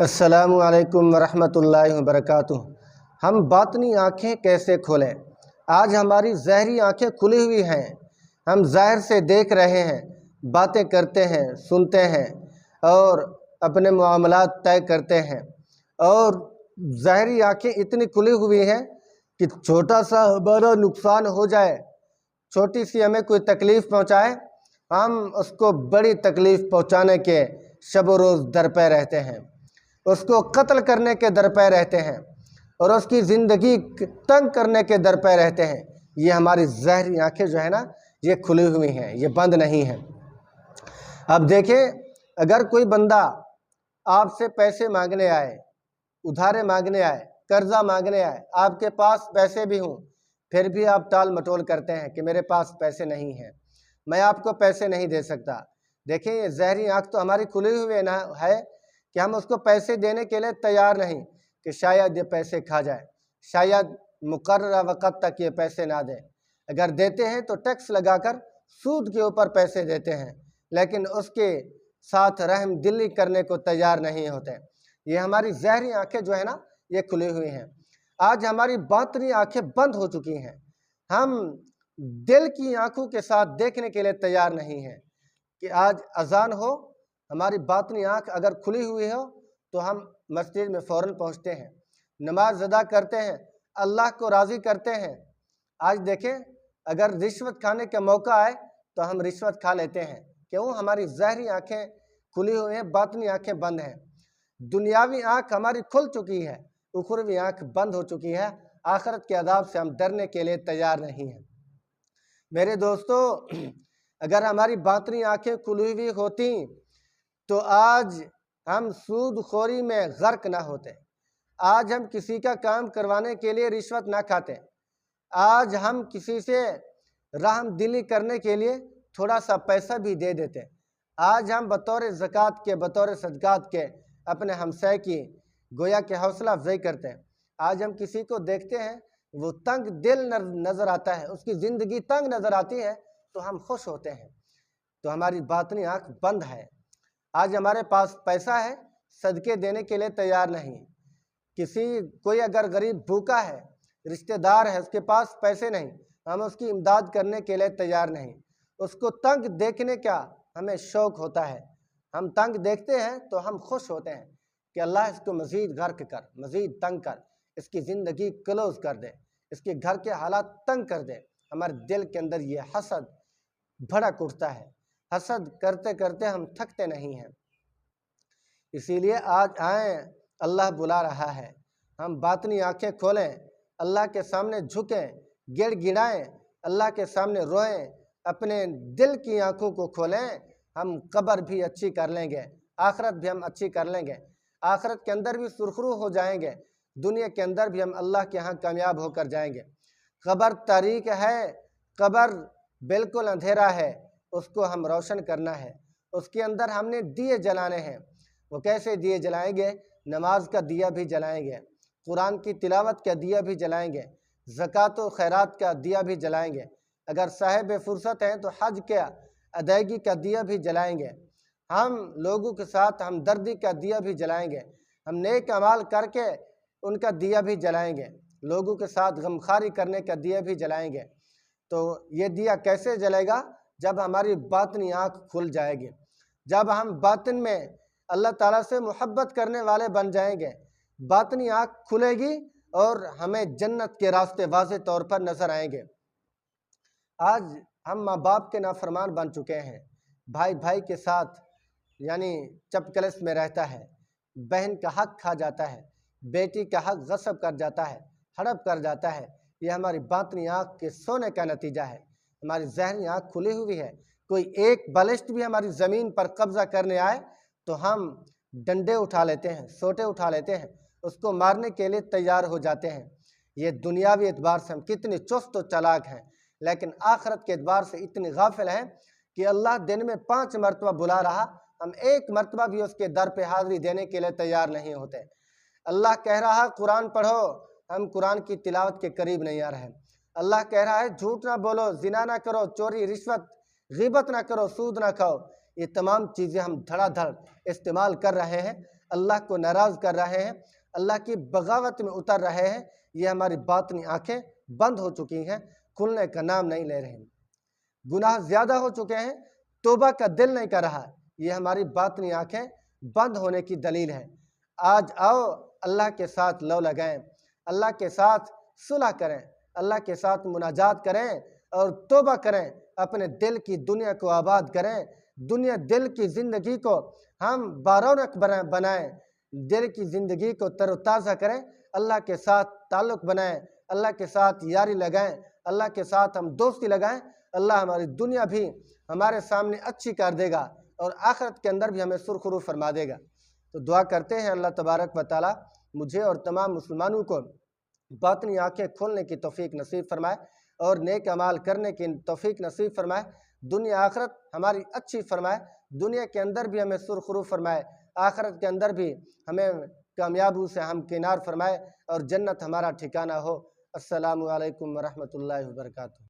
السلام علیکم ورحمۃ اللہ وبرکاتہ۔ ہم باطنی آنکھیں کیسے کھولیں؟ آج ہماری ظاہری آنکھیں کھلی ہوئی ہیں، ہم ظاہر سے دیکھ رہے ہیں، باتیں کرتے ہیں، سنتے ہیں اور اپنے معاملات طے کرتے ہیں، اور ظاہری آنکھیں اتنی کھلی ہوئی ہیں کہ چھوٹا سا ہمارا نقصان ہو جائے، چھوٹی سی ہمیں کوئی تکلیف پہنچائے، ہم اس کو بڑی تکلیف پہنچانے کے شب و روز درپے رہتے ہیں، اس کو قتل کرنے کے درپے رہتے ہیں اور اس کی زندگی تنگ کرنے کے درپے رہتے ہیں۔ یہ ہماری ظاہری آنکھیں جو ہے نا، یہ کھلی ہوئی ہیں، یہ بند نہیں ہیں۔ اب دیکھیں، اگر کوئی بندہ آپ سے پیسے مانگنے آئے، ادھارے مانگنے آئے، قرضہ مانگنے آئے، آپ کے پاس پیسے بھی ہوں، پھر بھی آپ ٹال مٹول کرتے ہیں کہ میرے پاس پیسے نہیں ہیں، میں آپ کو پیسے نہیں دے سکتا۔ دیکھیں، یہ ظاہری آنکھ تو ہماری کھلی ہوئی ہے کہ ہم اس کو پیسے دینے کے لیے تیار نہیں، کہ شاید یہ پیسے کھا جائے، شاید مقررہ وقت تک یہ پیسے نہ دیں۔ اگر دیتے ہیں تو ٹیکس لگا کر سود کے اوپر پیسے دیتے ہیں، لیکن اس کے ساتھ رحم دلی کرنے کو تیار نہیں ہوتے۔ یہ ہماری ظاہری آنکھیں جو ہے نا، یہ کھلی ہوئی ہیں۔ آج ہماری باطنی آنکھیں بند ہو چکی ہیں، ہم دل کی آنکھوں کے ساتھ دیکھنے کے لیے تیار نہیں ہیں کہ آج اذان ہو، ہماری باطنی آنکھ اگر کھلی ہوئی ہو تو ہم مسجد میں فوراً پہنچتے ہیں، نماز ادا کرتے ہیں، اللہ کو راضی کرتے ہیں۔ آج دیکھیں، اگر رشوت کھانے کا موقع آئے تو ہم رشوت کھا لیتے ہیں، کیوں؟ ہماری ظاہری آنکھیں کھلی ہوئی ہیں، باطنی آنکھیں بند ہیں۔ دنیاوی آنکھ ہماری کھل چکی ہے، اخروی آنکھ بند ہو چکی ہے، آخرت کے عذاب سے ہم ڈرنے کے لیے تیار نہیں ہیں۔ میرے دوستو، اگر ہماری باطنی آنکھیں کھلی ہوئی ہوتی تو آج ہم سود خوری میں غرق نہ ہوتے، آج ہم کسی کا کام کروانے کے لیے رشوت نہ کھاتے، آج ہم کسی سے رحم دلی کرنے کے لیے تھوڑا سا پیسہ بھی دے دیتے، آج ہم بطور زکوٰۃ کے، بطور صدقات کے اپنے ہمسائے کی گویا کہ حوصلہ افزائی کرتے ہیں۔ آج ہم کسی کو دیکھتے ہیں، وہ تنگ دل نظر آتا ہے، اس کی زندگی تنگ نظر آتی ہے تو ہم خوش ہوتے ہیں، تو ہماری باطنی آنکھ بند ہے۔ آج ہمارے پاس پیسہ ہے، صدقے دینے کے لیے تیار نہیں۔ کوئی اگر غریب بھوکا ہے، رشتہ دار ہے، اس کے پاس پیسے نہیں، ہم اس کی امداد کرنے کے لیے تیار نہیں۔ اس کو تنگ دیکھنے کا ہمیں شوق ہوتا ہے، ہم تنگ دیکھتے ہیں تو ہم خوش ہوتے ہیں کہ اللہ اس کو مزید غرق کر، مزید تنگ کر، اس کی زندگی کلوز کر دے، اس کے گھر کے حالات تنگ کر دے۔ ہمارے دل کے اندر یہ حسد بھڑک اٹھتا ہے، حسد کرتے کرتے ہم تھکتے نہیں ہیں۔ اسی لیے آج آئیں، اللہ بلا رہا ہے، ہم باطنی آنکھیں کھولیں، اللہ کے سامنے جھکیں، گڑ گڑائیں، اللہ کے سامنے روئیں، اپنے دل کی آنکھوں کو کھولیں۔ ہم قبر بھی اچھی کر لیں گے، آخرت بھی ہم اچھی کر لیں گے، آخرت کے اندر بھی سرخرو ہو جائیں گے، دنیا کے اندر بھی ہم اللہ کے ہاں کامیاب ہو کر جائیں گے۔ قبر تاریک ہے، قبر بالکل اندھیرا ہے، اس کو ہم روشن کرنا ہے، اس کے اندر ہم نے دیے جلانے ہیں۔ وہ کیسے دیے جلائیں گے؟ نماز کا دیا بھی جلائیں گے، قرآن کی تلاوت کا دیا بھی جلائیں گے، زکوٰۃ و خیرات کا دیا بھی جلائیں گے، اگر صاحب فرصت ہیں تو حج کے ادائیگی کا دیا بھی جلائیں گے، ہم لوگوں کے ساتھ ہمدردی کا دیا بھی جلائیں گے، ہم نیک اعمال کر کے ان کا دیا بھی جلائیں گے، لوگوں کے ساتھ غمخواری کرنے کا دیا بھی جلائیں گے۔ تو یہ دیا کیسے جلے گا؟ جب ہماری باطنی آنکھ کھل جائے گی، جب ہم باطن میں اللہ تعالیٰ سے محبت کرنے والے بن جائیں گے، باطنی آنکھ کھلے گی اور ہمیں جنت کے راستے واضح طور پر نظر آئیں گے۔ آج ہم ماں باپ کے نافرمان بن چکے ہیں، بھائی بھائی کے ساتھ یعنی چپکلس میں رہتا ہے، بہن کا حق کھا جاتا ہے، بیٹی کا حق غصب کر جاتا ہے، ہڑپ کر جاتا ہے۔ یہ ہماری باطنی آنکھ کے سونے کا نتیجہ ہے۔ ہماری ظاہری آنکھ کھلی ہوئی ہے، کوئی ایک بالشت بھی ہماری زمین پر قبضہ کرنے آئے تو ہم ڈنڈے اٹھا لیتے ہیں، سوٹے اٹھا لیتے ہیں، اس کو مارنے کے لیے تیار ہو جاتے ہیں۔ یہ دنیاوی اعتبار سے ہم کتنے چست و چالاک ہیں، لیکن آخرت کے اعتبار سے اتنے غافل ہیں کہ اللہ دن میں 5 مرتبہ بلا رہا، ہم ایک مرتبہ بھی اس کے در پہ حاضری دینے کے لیے تیار نہیں ہوتے۔ اللہ کہہ رہا قرآن پڑھو، ہم قرآن کی تلاوت کے قریب نہیں آ رہے۔ اللہ کہہ رہا ہے جھوٹ نہ بولو، زنا نہ کرو، چوری رشوت غیبت نہ کرو، سود نہ کھاؤ۔ یہ تمام چیزیں ہم دھڑا دھڑ استعمال کر رہے ہیں، اللہ کو ناراض کر رہے ہیں، اللہ کی بغاوت میں اتر رہے ہیں، یہ ہماری باطنی آنکھیں بند ہو چکی ہیں، کھلنے کا نام نہیں لے رہے ہیں۔ گناہ زیادہ ہو چکے ہیں، توبہ کا دل نہیں کر رہا، یہ ہماری باطنی آنکھیں بند ہونے کی دلیل ہے۔ آج آؤ اللہ کے ساتھ لو لگائیں، اللہ کے ساتھ صلح کریں، اللہ کے ساتھ مناجات کریں اور توبہ کریں، اپنے دل کی دنیا کو آباد کریں، دل کی زندگی کو ہم بارونق بنائیں، دل کی زندگی کو تر و تازہ کریں، اللہ کے ساتھ تعلق بنائیں، اللہ کے ساتھ یاری لگائیں، اللہ کے ساتھ ہم دوستی لگائیں۔ اللہ ہماری دنیا بھی ہمارے سامنے اچھی کر دے گا اور آخرت کے اندر بھی ہمیں سرخرو فرما دے گا۔ تو دعا کرتے ہیں اللہ تبارک و تعالی مجھے اور تمام مسلمانوں کو باطنی آنکھیں کھولنے کی توفیق نصیب فرمائے اور نیک اعمال کرنے کی توفیق نصیب فرمائے، دنیا آخرت ہماری اچھی فرمائے، دنیا کے اندر بھی ہمیں سرخرو فرمائے، آخرت کے اندر بھی ہمیں کامیابی سے ہمکنار فرمائے اور جنت ہمارا ٹھکانہ ہو۔ السلام علیکم ورحمۃ اللہ وبرکاتہ۔